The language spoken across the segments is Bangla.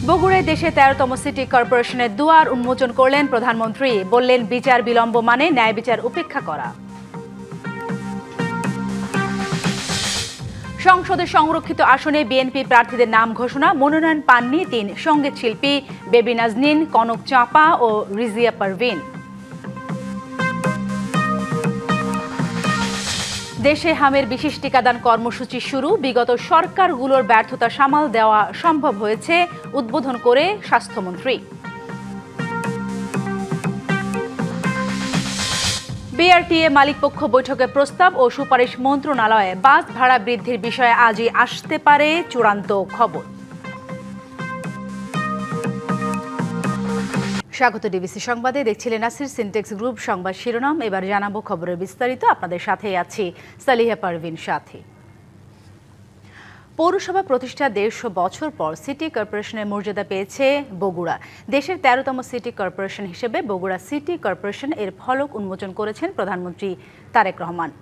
বগুড়ায় দেশে ১৩তম সিটি কর্পোরেশনের দুয়ার উন্মোচন করলেন প্রধানমন্ত্রী। বললেন, বিচার বিলম্ব মানে ন্যায় বিচার উপেক্ষা করা। সংসদে সংরক্ষিত আসনে বিএনপি প্রার্থীদের নাম ঘোষণা। মনোনয়ন পাননি ৩ সঙ্গীত শিল্পী বেবি নাজনীন, কনক চাঁপা ও রিজিয়া পারভিন। দেশে হামের বিশেষ টিকাদান কর্মসূচি শুরু। বিগত সরকারগুলোর ব্যর্থতা সামাল দেওয়া সম্ভব হয়েছে উদ্বোধন করে স্বাস্থ্যমন্ত্রী। বিআরটিএ মালিকপক্ষ বৈঠকে প্রস্তাব ও সুপারিশ মন্ত্রণালয়ে। বাস ভাড়া বৃদ্ধির বিষয়ে আজই আসতে পারে চূড়ান্ত খবর। স্বাগত ডিবিসি সংবাদে। দেখছিলেন নাসির সিনটেক্স গ্রুপ সংবাদ শিরোনাম। এবার জানাবো খবরের বিস্তারিত। আপনাদের সাথেই আছি সালিহা পারভিন সাথী। পৌরসভা প্রতিষ্ঠা ১৫০ বছর পর সিটি কর্পোরেশনের মর্যাদা পেয়েছে বগুড়া। দেশের ১৩তম সিটি কর্পোরেশন হিসেবে বগুড়া সিটি কর্পোরেশন এর ফলক উন্মোচন করেছেন প্রধানমন্ত্রী তারেক রহমান।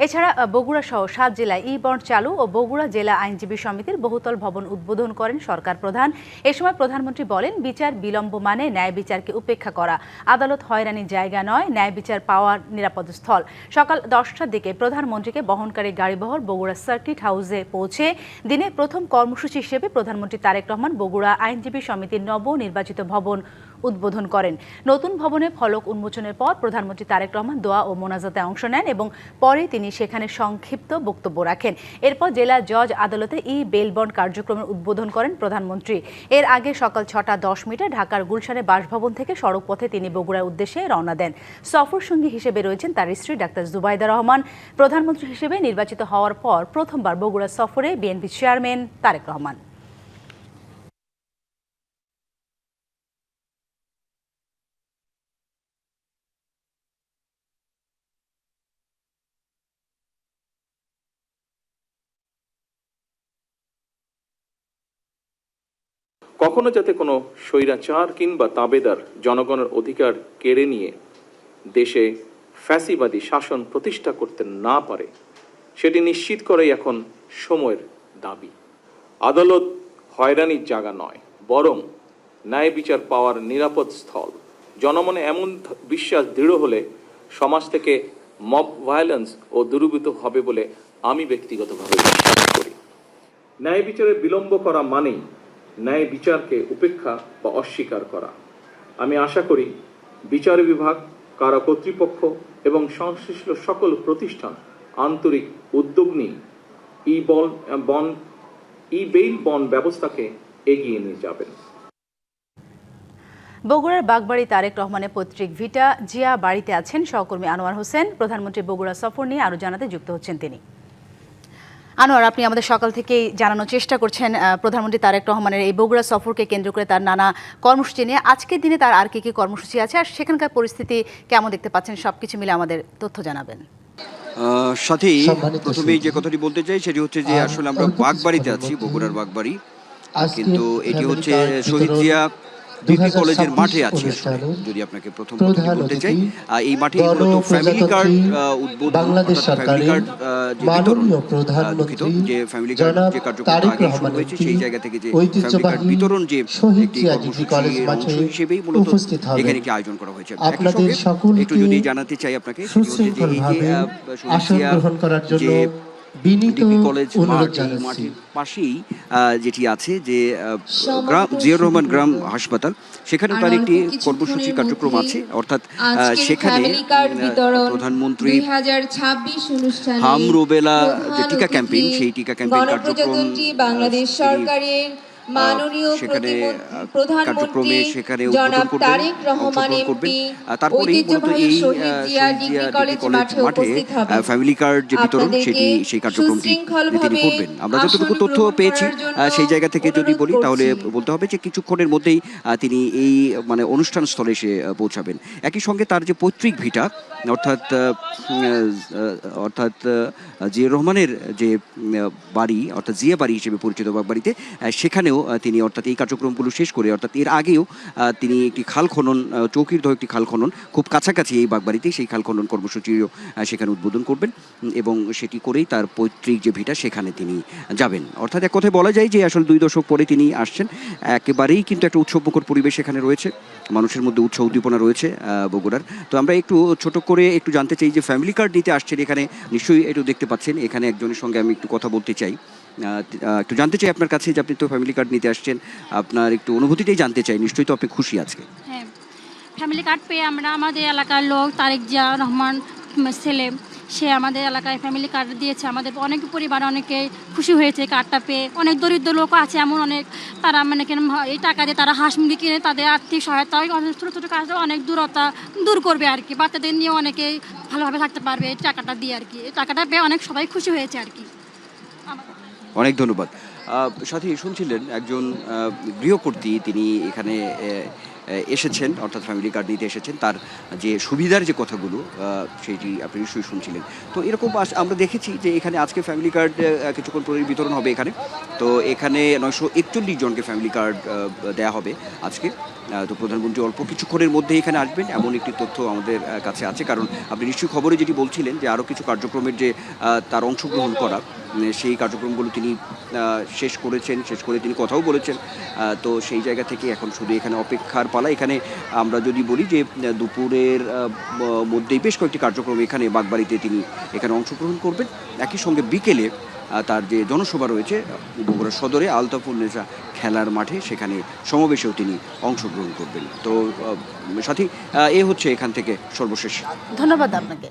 এছাড়া বগুড়া সহ ৭ জেলায় ই-বন্ড চালু ও বগুড়া জেলা আইনজীবী সমিতির বহুতল ভবন উদ্বোধন করেন সরকার প্রধান। এ সময় প্রধানমন্ত্রী বলেন, বিচার বিলম্ব মানে ন্যায় বিচারকে উপেক্ষা করা। আদালত হয়রানির জায়গা নয়, ন্যায় বিচার পাওয়ার নিরাপদ স্থল। সকাল ১০টার দিকে প্রধানমন্ত্রীকে বহনকারী গাড়িবহর বগুড়া সার্কিট হাউসে পৌঁছে দিনে প্রথম কর্মসূচি হিসেবে প্রধানমন্ত্রী তারেক রহমান বগুড়া আইনজীবী সমিতির নবনির্বাচিত ভবন উদ্বোধন করেন। নতুন ভবনে ফলক উন্মোচনের পর প্রধানমন্ত্রী তারেক রহমান দোয়া ও মোনাজাতে অংশ নেন এবং পরে তিনি সেখানে সংক্ষিপ্ত বক্তব্য রাখেন। এরপর জেলা জজ আদালতে বেল বন্ড কার্যক্রমের উদ্বোধন করেন প্রধানমন্ত্রী। এর আগে সকাল ৬টা ১০ ঢাকার গুলশানে বাসভবন থেকে সড়ক পথে তিনি বগুড়ার উদ্দেশ্যে রওনা দেন। সফর সঙ্গী হিসেবে রয়েছেন তার স্ত্রী ডাক্তার জুবাইদা রহমান। প্রধানমন্ত্রী হিসেবে নির্বাচিত হওয়ার পর প্রথমবার বগুড়া সফরে বিএনপি চেয়ারম্যান তারেক রহমান। কখনো যাতে কোনো স্বৈরাচার কিংবা তাবেদার জনগণের অধিকার কেড়ে নিয়ে দেশে ফ্যাসিবাদী শাসন প্রতিষ্ঠা করতে না পারে, সেটি নিশ্চিত করাই এখন সময়ের দাবি। আদালত হয়রানির জায়গা নয়, বরং ন্যায় বিচার পাওয়ার নিরাপদ স্থল। জনমনে এমন বিশ্বাস দৃঢ় হলে সমাজ থেকে মব ভায়োলেন্স ও দূরীভূত হবে বলে আমি ব্যক্তিগতভাবে বিশ্বাস করি। ন্যায় বিচারে বিলম্ব করা মানেই ন্যায় বিচারকে উপেক্ষা বা অস্বীকার করা। আমি আশা করি বিচার বিভাগ, কারা কর্তৃপক্ষ এবং সংশ্লিষ্ট সকল প্রতিষ্ঠান আন্তরিক উদ্যোগ নিয়ে বেইল বন্ড ব্যবস্থাকে এগিয়ে নিয়ে যাবেন। বগুড়ার বাগবাড়ি তারেক রহমানের পৈতৃক ভিটা জিয়া বাড়িতে আছেন সহকর্মী আনোয়ার হোসেন। প্রধানমন্ত্রী বগুড়া সফর নিয়ে আরও জানাতে যুক্ত হচ্ছেন তিনি। আনোয়ার, আপনি আমাদের সকাল থেকেই জানানোর চেষ্টা করছেন প্রধানমন্ত্রী তারেক রহমানের এই বগুড়া সফরকে কেন্দ্র করে তার নানা কর্মসূচি নিয়ে। আজকের দিনে তার আর কি কি কর্মসূচি আছে আর সেখানকার পরিস্থিতি কেমন দেখতে পাচ্ছেন, সবকিছু মিলে আমাদের তথ্য জানাবেন। সাথেই প্রথমেই যে কথাটি বলতে চাই সেটি হচ্ছে যে আসলে আমরা বাগবাড়িতে আছি, বগুড়ার বাগবাড়ি, কিন্তু এটি হচ্ছে শহীদ জিয়া ডিগ্রি কলেজের মাঠে আছে। যদি আপনাকে প্রথম কথা বলতে চাই, এই মাঠে মূলত ফ্যামিলি কার্ড উদ্বোধন, ফ্যামিলি কার্ড যে বিতরণ, দুঃখিত, যে ফ্যামিলি কার্ড যে কার্যক্রম আগে শুরু হয়েছে সেই জায়গা থেকে যে ফ্যামিলি কার্ড বিতরণ যে একটি কর্মসূচির অংশ হিসেবেই মূলত এখানে একটি আয়োজন করা হয়েছে। একই সঙ্গে একটু যদি জানাতে চাই আপনাকে, সেটি হচ্ছে যে এই যে শহীদ জিয়া যে ডিগ্রি কলেজ মাঠ, এই মাঠের পাশেই যেটি আছে যে জিয়াউর রহমান গ্রাম হাসপাতাল, সেখানে তার একটি কর্মসূচি কার্যক্রম আছে। অর্থাৎ সেখানে প্রধানমন্ত্রী হাম রুবেলা যে টিকা ক্যাম্পেইন, সেই টিকা ক্যাম্পেইন কার্যক্রম বাংলাদেশ সরকারের মাননীয় প্রধানমন্ত্রী জনাব তারেক রহমান এমপি ঐতিহ্যবাহী শহীদ জিয়া ডিগ্রি কলেজ মাঠে উপস্থিত হবেন। ফ্যামিলি কার্ড যে বিতরণ সেই কার্যক্রমটি তিনি করবেন। আমরা যতটুকু তথ্য পেয়েছি সেই জায়গা থেকে যদি বলি, তাহলে বলতে হবে যে কিছুক্ষণের মধ্যেই তিনি এই অনুষ্ঠান স্থলে এসে পৌঁছাবেন। একই সঙ্গে তার যে পৈতৃক ভিটা, অর্থাৎ জিয়া রহমানের যে বাড়ি, অর্থাৎ জিয়া বাড়ি হিসেবে পরিচিত বাগবাড়িতে, সেখানেও এখানেও তিনি অর্থাৎ এই কার্যক্রমগুলো শেষ করে অর্থাৎ এর আগেও তিনি একটি খাল খনন চৌকিরদহ একটি খাল খনন খুব কাছাকাছি এই বাগবাড়িতে সেই খাল খনন কর্মসূচিও সেখানে উদ্বোধন করবেন এবং সেটি করেই তার পৈতৃক যে ভিটা সেখানে তিনি যাবেন। অর্থাৎ এক কথায় বলা যায় যে আসলে 2 দশক পরে তিনি আসছেন, একেবারেই কিন্তু একটা উৎসবমুখর পরিবেশ এখানে রয়েছে, মানুষের মধ্যে উৎসাহ উদ্দীপনা রয়েছে বগুড়ার। তো আমরা একটু ছোট করে একটু জানতে চাই যে ফ্যামিলি কার্ড নিতে আসছেন এখানে, নিশ্চয়ই একটু দেখতে পাচ্ছেন এখানে একজনের সঙ্গে আমি একটু কথা বলতে চাই, একটু জানতে চাই আপনার কাছে যে আপনি তো ফ্যামিলি কার্ড নিতে আসছেন, আপনার একটু অনুভূতিটাই জানতে চাই। নিশ্চয়ই তো আপনি খুশি আজকে? হ্যাঁ, ফ্যামিলি কার্ড পেয়ে আমরা আমাদের এলাকার লোক তারেক জিয়া রহমান ছেলে, সে আমাদের এলাকায় ফ্যামিলি কার্ড দিয়েছে। আমাদের অনেক পরিবার অনেকে খুশি হয়েছে কার্ডটা পেয়ে। অনেক দরিদ্র লোক আছে এমন অনেক, তারা মানে এই টাকা দিয়ে তারা হাঁস মুরগি কিনে তাদের আর্থিক সহায়তা অনেক ছোটো ছোটো কাজ অনেক দূরতা দূর করবে আর কি। বাচ্চাদের নিয়ে অনেকেই ভালোভাবে থাকতে পারবে এই টাকাটা দিয়ে আর কি। এই টাকাটা পেয়ে অনেক সবাই খুশি হয়েছে আর কি। অনেক ধন্যবাদ। সাথী, শুনছিলেন একজন গৃহকর্ত্রী, তিনি এখানে এসেছেন অর্থাৎ ফ্যামিলি কার্ড নিতে এসেছেন, তার যে সুবিধার যে কথাগুলো সেইটি আপনি নিশ্চয়ই শুনছিলেন। তো এরকম আমরা দেখেছি যে এখানে আজকে ফ্যামিলি কার্ড কিছুক্ষণ পরে বিতরণ হবে এখানে। তো এখানে 941 জনকে ফ্যামিলি কার্ড দেওয়া হবে আজকে। তো প্রধানমন্ত্রী অল্প কিছুক্ষণের মধ্যে এখানে আসবেন এমন একটি তথ্য আমাদের কাছে আছে, কারণ আপনি নিশ্চয়ই খবরে যেটি বলছিলেন যে আরও কিছু কার্যক্রমের যে তার অংশগ্রহণ করা, সেই কার্যক্রমগুলো তিনি শেষ করেছেন, শেষ করে তিনি কথাও বলেছেন। তো সেই জায়গা থেকে এখন শুধু এখানে অপেক্ষার পালা। এখানে আমরা যদি বলি যে দুপুরের মধ্যেই বেশ কয়েকটি কার্যক্রম এখানে বাগবাড়িতে তিনি এখানে অংশগ্রহণ করবেন। একই সঙ্গে বিকেলে তার যে জনসভা রয়েছে বগুড়া সদরে আলতাফুন্নেসা খেলার মাঠে, সেখানে সমাবেশেও তিনি অংশগ্রহণ করবেন। তো সাথী, এ হচ্ছে এখান থেকে সর্বশেষ। ধন্যবাদ আপনাকে।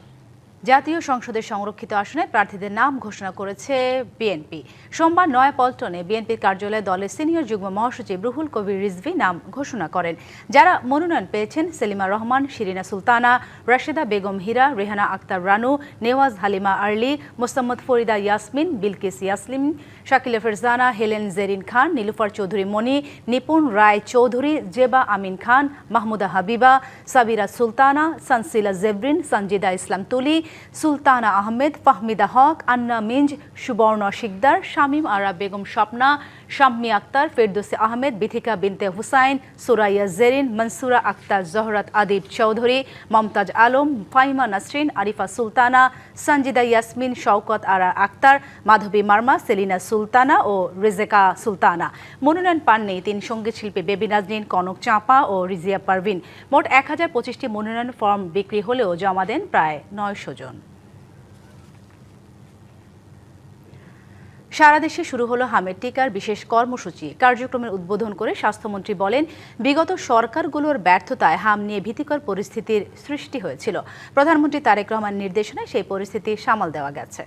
জাতীয় সংসদের সংরক্ষিত আসনে প্রার্থীদের নাম ঘোষণা করেছে বিএনপি। সোমবার নয়াপল্টনে বিএনপির কার্যালয়ে দলের সিনিয়র যুগ্ম মহাসচিব রুহুল কবির রিজভী নাম ঘোষণা করেন। যারা মনোনয়ন পেয়েছেন: সেলিমা রহমান, শিরিনা সুলতানা, রাশেদা বেগম হীরা, রেহানা আক্তার রানু, নেওয়াজ হালিমা আর্লি, মোসাম্মদ ফরিদা ইয়াসমিন, বিলকিস ইয়াসলিম, শাকিলা ফেরজানা, হেলেন জেরিন খান, নীলুফার চৌধুরী মনি, নিপুণ রায় চৌধুরী, জেবা আমিন খান, মাহমুদা হাবিবা, সাবিরা সুলতানা, সানসিলা জেবরিন, সঞ্জিদা ইসলাম তুলি, সুলতানা আহমেদ, ফাহমিদা হক, আন্না মিঞ্জ, সুবর্ণ শিকদার, শামীম আরা বেগম স্বপ্না, শাম্মী আক্তার, ফেরদৌসী আহমেদ, বিথিকা বিনতে হুসাইন, সুরাইয়া জেরিন, মনসুরা আক্তার, জহরাত আদিব চৌধুরী, মমতাজ আলম, ফাহিমা নাসরিন, আরিফা সুলতানা, সঞ্জিদা ইয়াসমিন, শওকত আরা আক্তার, মাধবী মার্মা, সেলিনা সুলতানা ও রেজেকা সুলতানা। মনোনয়ন পাননি 3 সঙ্গীত শিল্পী বেবি নাজনীন, কনক চাঁপা ও রিজিয়া পারভিন। মোট 1025টি মনোনয়ন ফর্ম বিক্রি হলেও জমা দেন প্রায় 900 জন। সারা দেশে শুরু হলো হামের টিকার বিশেষ কর্মসূচি। কার্যক্রমের উদ্বোধন করে স্বাস্থ্যমন্ত্রী বলেন, বিগত সরকারগুলোর ব্যর্থতায় হাম নিয়ে ভীতিকর পরিস্থিতির সৃষ্টি হয়েছিল। প্রধানমন্ত্রী তারেক রহমানের নির্দেশনায় সেই পরিস্থিতি সামাল দেওয়া গেছে।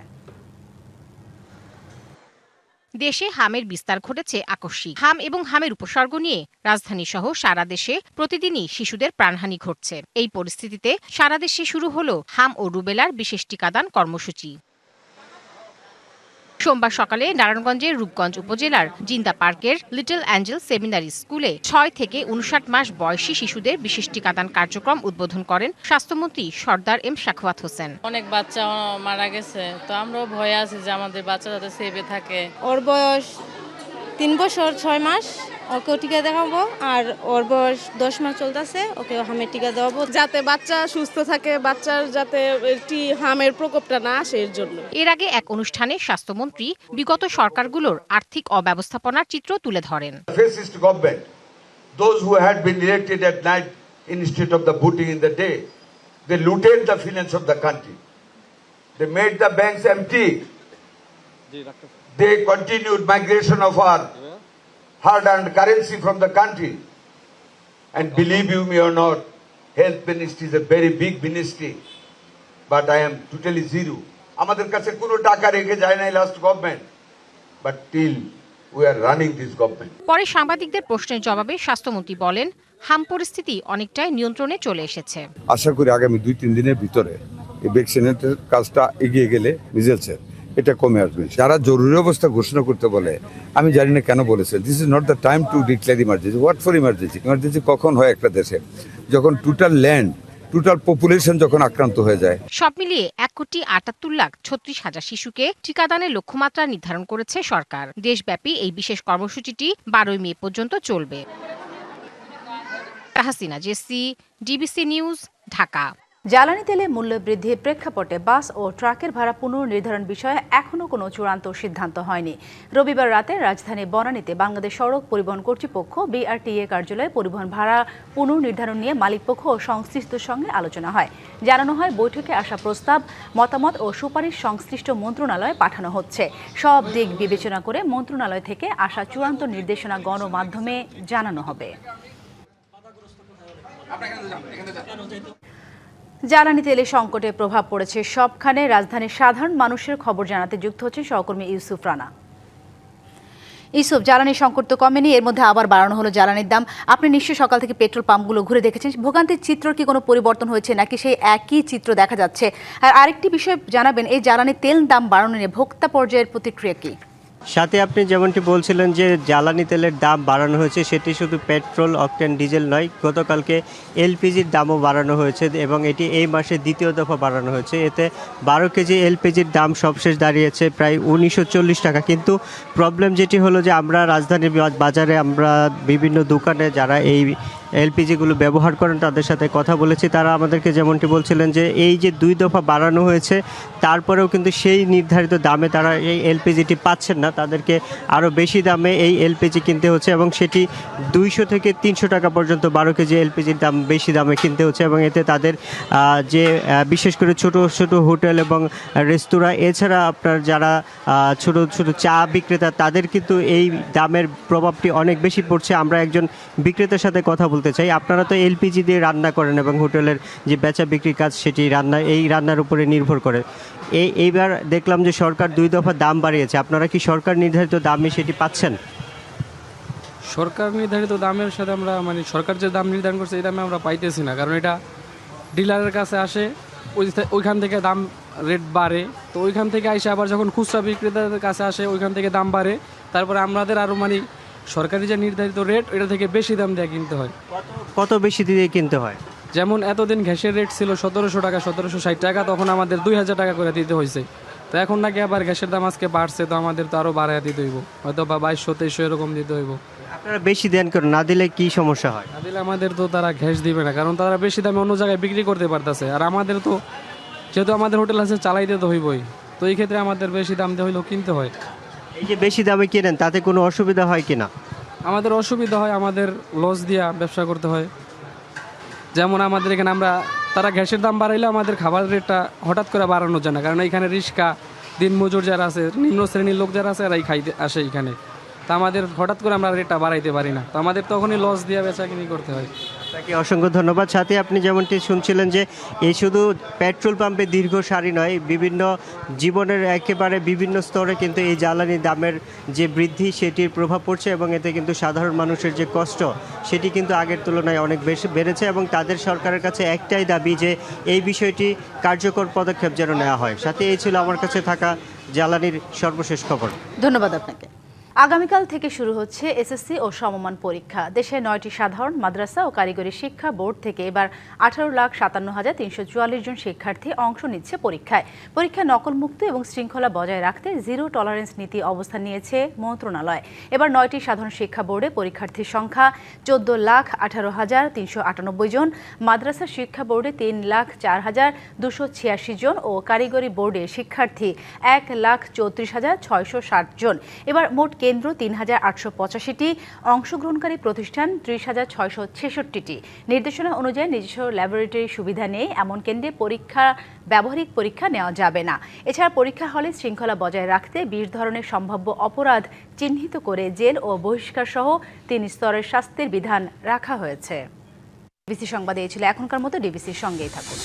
দেশে হামের বিস্তার ঘটেছে আকস্মিক। হাম এবং হামের উপসর্গ নিয়ে রাজধানী সহ সারা দেশে প্রতিদিনই শিশুদের প্রাণহানি ঘটছে। এই পরিস্থিতিতে সারা দেশে শুরু হলো হাম ও রুবেলার বিশেষ টিকাদান কর্মসূচি। সোমবার সকালে নারায়ণগঞ্জের রূপগঞ্জ উপজেলার জিন্দা পার্কের লিটল অ্যাঞ্জেল সেমিনারি স্কুলে 6 থেকে 59 মাস বয়সী শিশুদের বিশেষ টিকাদান কার্যক্রম উদ্বোধন করেন স্বাস্থ্যমন্ত্রী সর্দার এম শাখাওয়াত হোসেন। অনেক বাচ্চা মারা গেছে, তো আমরাও ভয়ে আছি যে আমাদের বাচ্চা যাতে সেভে থাকে। ওর বয়স 3 বছর 6 মাস, ওকেও টিকা দেখাবো, আর ওর বয়স 10 মাস চলতেছে, ওকে হামের টিকা দেওয়াবো যাতে বাচ্চা সুস্থ থাকে, বাচ্চার যাতে হামের প্রকোপটা না আসে এর জন্য। এর আগে এক অনুষ্ঠানে স্বাস্থ্যমন্ত্রী বিগত সরকারগুলোর আর্থিক অব্যবস্থাপনার চিত্র তুলে ধরেন। Fascist government, those who had been elected at night instead of the voting in the day, they looted the finance of the country. They made the banks empty. They continued migration of our hard-earned currency from the country. And believe you me or not, health ministry is a very big ministry, but I am totally zero. আমাদের কাছে কোনো টাকা রেখে যায় নাই last government, but till we are running this government. পরে সাংবাদিকদের প্রশ্নের জবাবে স্বাস্থ্যমন্ত্রী বলেন, হাম পরিস্থিতি অনেকটাই নিয়ন্ত্রণে চলে এসেছে। আশা করি আগামী 2-3 দিনের ভিতরে এই ভ্যাকসিনেটের কাজটা এগিয়ে গেলে রিজাল্টসের এটা কমে আসবে। যারা জরুরি অবস্থা ঘোষণা করতে বলে, আমি জানি না কেন বলেছে this is not the time to declare emergency. What for emergency? Emergency কখন হয় একটা দেশে? যখন টোটাল ল্যান্ড টোটাল পপুলেশন যখন আক্রান্ত হয়ে যায়। সব মিলিয়ে 1,78,36,000 শিশুকে টিকাদানের লক্ষ্যমাত্রা নির্ধারণ করেছে সরকার। দেশব্যাপী এই বিশেষ কর্মসূচিটি 12 মে পর্যন্ত চলবে। Hasina Jesi, DBC news, Dhaka. জ্বালানি তেলে মূল্য বৃদ্ধির প্রেক্ষাপটে বাস ও ট্রাকের ভাড়া পুনর্নির্ধারণ বিষয়ে এখনও কোনো চূড়ান্ত সিদ্ধান্ত হয়নি। রবিবার রাতে রাজধানী বনানীতে বাংলাদেশ সড়ক পরিবহন কর্তৃপক্ষ BRTA কার্যালয়ে পরিবহন ভাড়া পুনর্নির্ধারণ নিয়ে মালিকপক্ষ ও সংশ্লিষ্টদের সঙ্গে আলোচনা হয়। জানানো হয়, বৈঠকে আসা প্রস্তাব, মতামত ও সুপারিশ সংশ্লিষ্ট মন্ত্রণালয়ে পাঠানো হচ্ছে। সব দিক বিবেচনা করে মন্ত্রণালয় থেকে আসা চূড়ান্ত নির্দেশনা গণমাধ্যমে জানানো হবে। জ্বালানি তেলে সংকটের প্রভাব পড়েছে সবখানে। রাজধানীর সাধারণ মানুষের খবর জানাতে যুক্ত হচ্ছে সহকর্মী ইউসুফ রানা। ইউসুফ, জ্বালানি সংকট তো কমেনি, এর মধ্যে আবার বাড়ানো হলো জ্বালানির দাম। আপনি নিশ্চয়ই সকাল থেকে পেট্রোল পাম্পগুলো ঘুরে দেখেছেন। ভোগান্তির চিত্র কি কোনো পরিবর্তন হয়েছে নাকি সেই একই চিত্র দেখা যাচ্ছে? আর আরেকটি বিষয় জানাবেন, এই জ্বালানি তেল দাম বাড়ানো নিয়ে ভোক্তা পর্যায়ের প্রতিক্রিয়া কি? সাথে আপনি যেমনটি বলছিলেন যে জ্বালানি তেলের দাম বাড়ানো হয়েছে, সেটি শুধু পেট্রোল, অকটেন, ডিজেল নয়, গতকালকে এলপিজির দামও বাড়ানো হয়েছে এবং এটি এই মাসে দ্বিতীয় দফা বাড়ানো হয়েছে। এতে 12 কেজি এলপিজির দাম সবশেষ দাঁড়িয়েছে প্রায় 1940 টাকা। কিন্তু প্রবলেম যেটি হলো যে আমরা রাজধানীর বাজারে আমরা বিভিন্ন দোকানে যারা এই এলপিজিগুলো ব্যবহার করেন তাদের সাথে কথা বলেছি। তারা আমাদেরকে যেমনটি বলছিলেন যে এই যে 2 দফা বাড়ানো হয়েছে তারপরেও কিন্তু সেই নির্ধারিত দামে তারা এই এলপিজিটি পাচ্ছেন না, তাদেরকে আরও বেশি দামে এই এলপিজি কিনতে হচ্ছে এবং সেটি 200 থেকে 300 টাকা পর্যন্ত 12 কেজি এলপিজির দাম বেশি দামে কিনতে হচ্ছে। এবং এতে তাদের যে বিশেষ করে ছোট ছোট হোটেল এবং রেস্তোরাঁ, এছাড়া আপনার যারা ছোট ছোট চা বিক্রেতা, তাদের কিন্তু এই দামের প্রভাবটি অনেক বেশি পড়ছে। আমরা একজন বিক্রেতার সাথে কথা বলতে চাই। আপনারা তো এলপিজি দিয়ে রান্না করেন এবং হোটেলের যে বেচা বিক্রির কাজ সেটি এই রান্নার উপরে নির্ভর করে। এইবার দেখলাম যে সরকার 2 দফা দাম বাড়িয়েছে। আপনারা কি সরকার নির্ধারিত দামে সেটি পাচ্ছেন? সরকার নির্ধারিত দামের সাথে আমরা সরকার যে দাম নির্ধারণ করছে এই দামে আমরা পাইতেছি না, কারণ এটা ডিলারের কাছে আসে, ওইখান থেকে দাম রেট বাড়ে। তো ওইখান থেকে আইসে আবার যখন খুচরা বিক্রেতাদের কাছে আসে ওইখান থেকে দাম বাড়ে। তারপরে আমাদের আরও সরকারি যে নির্ধারিত রেট এটা থেকে বেশি দাম দিয়ে কিনতে হয়। কত বেশি দিয়ে কিনতে হয়? যেমন এতদিন গ্যাসের রেট ছিল 1700 টাকা, 1760 টাকা, তখন আমাদের 2000 টাকা করে দিতে হয়েছে। তো এখন নাকি আবার গ্যাসের দাম আজকে বাড়ছে, তো আমাদের তো আরও বাড়ায় দিতে হইব, হয়তো বা 2200-2300 এরকম দিতে হইব। আপনারা বেশি দেন কেন? না দিলে কি সমস্যা হয়? না দিলে আমাদের তো তারা গ্যাস দিবে না, কারণ তারা বেশি দামে অন্য জায়গায় বিক্রি করতে পারতেছে। আর আমাদের তো যেহেতু আমাদের হোটেল আছে চালাইতে তো হইবই, তো এই ক্ষেত্রে আমাদের বেশি দাম দিয়ে হইলেও কিনতে হয়। এই যে বেশি দামে কিনেন তাতে কোনো অসুবিধা হয় কিনা? আমাদের অসুবিধা হয়, আমাদের লস দিয়া ব্যবসা করতে হয়। যেমন আমাদের এখানে তারা গ্যাসের দাম বাড়াইলে আমাদের খাবার রেটটা হঠাৎ করে বাড়ানো যায় না, কারণ এখানে রিক্সা দিনমজুর যারা আছে, নিম্ন শ্রেণীর লোক যারা আছে এরাই খাইতে আসে এখানে। তা আমাদের হঠাৎ করে আমরা রেটটা বাড়াইতে পারি না, তো আমাদের তখনই লস দিয়ে বেচাকিনি করতে হয়। আপনাকে অসংখ্য ধন্যবাদ। সাথে আপনি যেমনটি শুনছিলেন যে এই শুধু পেট্রোল পাম্পে দীর্ঘ সারি নয়, বিভিন্ন জীবনের একেবারে বিভিন্ন স্তরে কিন্তু এই জ্বালানি দামের যে বৃদ্ধি সেটির প্রভাব পড়ছে এবং এতে কিন্তু সাধারণ মানুষের যে কষ্ট সেটি কিন্তু আগের তুলনায় অনেক বেশি বেড়েছে এবং তাদের সরকারের কাছে একটাই দাবি যে এই বিষয়টি কার্যকর পদক্ষেপ যেন নেওয়া হয়। সাথে এই ছিল আমার কাছে থাকা জ্বালানির সর্বশেষ খবর। ধন্যবাদ আপনাকে। আগামীকাল থেকে শুরু হচ্ছে এসএসসি ও সমমান পরীক্ষা। দেশে 9টি সাধারণ, মাদ্রাসা ও কারিগরি শিক্ষা বোর্ড থেকে এবার 18,57,344 জন শিক্ষার্থী অংশ নিচ্ছে পরীক্ষায়। পরীক্ষা নকলমুক্ত এবং শৃঙ্খলা বজায় রাখতে জিরো টলারেন্স নীতি অবস্থান নিয়েছে মন্ত্রণালয়। এবার 9টি সাধারণ শিক্ষা বোর্ডে পরীক্ষার্থীর সংখ্যা 14,18,398 জন, মাদ্রাসা শিক্ষা বোর্ডে 3,04,286 জন ও কারিগরি বোর্ডে শিক্ষার্থী 1,34,660 জন। এবার মোট কেন্দ্র 3,885টি, অংশগ্রহণকারী প্রতিষ্ঠান 30,666টি। নির্দেশনা অনুযায়ী নিজস্ব ল্যাবরেটরি সুবিধা নেই এমন কেন্দ্রে ব্যবহারিক পরীক্ষা নেওয়া যাবে না। এছাড়া পরীক্ষা হলে শৃঙ্খলা বজায় রাখতে 20 ধরনের সম্ভাব্য অপরাধ চিহ্নিত করে জেল ও বহিষ্কার সহ 3 স্তরের শাস্তির বিধান রাখা হয়েছে। ডিবিসি সংবাদে এই ছিল এখনকার মতো। ডিবিসির সঙ্গেই থাকুন।